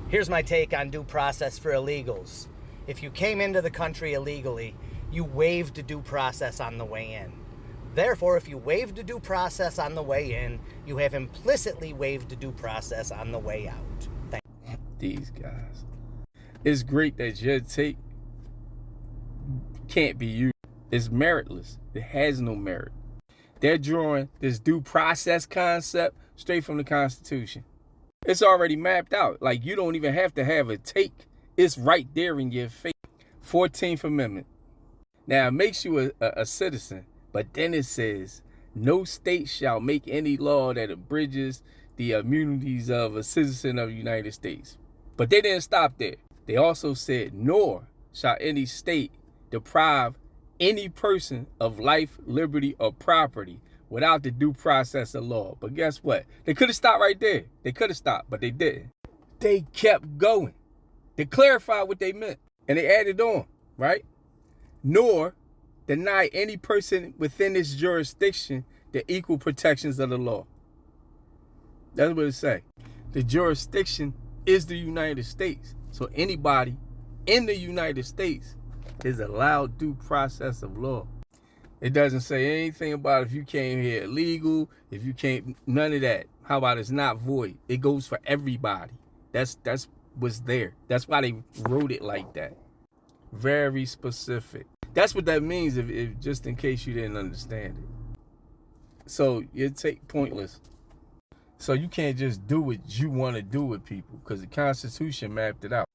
Here's my take on due process for illegals. If you came into the country illegally, you waived due process on the way in. Therefore, if you waived due process on the way in, you have implicitly waived due process on the way out. These guys. It's great that your take can't be used. It's meritless. It has no merit. They're drawing this due process concept straight from the Constitution. It's already mapped out. Like, you don't even have to have a take. It's right there in your face. 14th Amendment. Now, it makes you a citizen, but then it says, no state shall make any law that abridges the immunities of a citizen of the United States. But they didn't stop there. They also said, nor shall any state deprive any person of life, liberty, or property without the due process of law. But guess what? They could have stopped right there. They could have stopped, but they didn't. They kept going. They clarified what they meant, and they added on, right? Nor deny any person within its jurisdiction the equal protections of the law. That's what it say. The jurisdiction is the United States. So anybody in the United States is allowed due process of law. It doesn't say anything about if you came here illegal, if you came, none of that. How about it's not void? It goes for everybody. That's what's there. That's why they wrote it like that. Very specific. That's what that means, if just in case you didn't understand it. So you take pointless. So you can't just do what you want to do with people, because the Constitution mapped it out.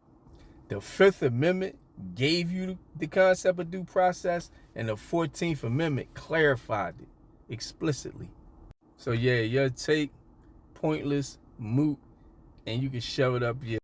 The Fifth Amendment gave you the concept of due process, and the 14th Amendment clarified it explicitly. So yeah, your take, pointless, moot, and you can shove it up your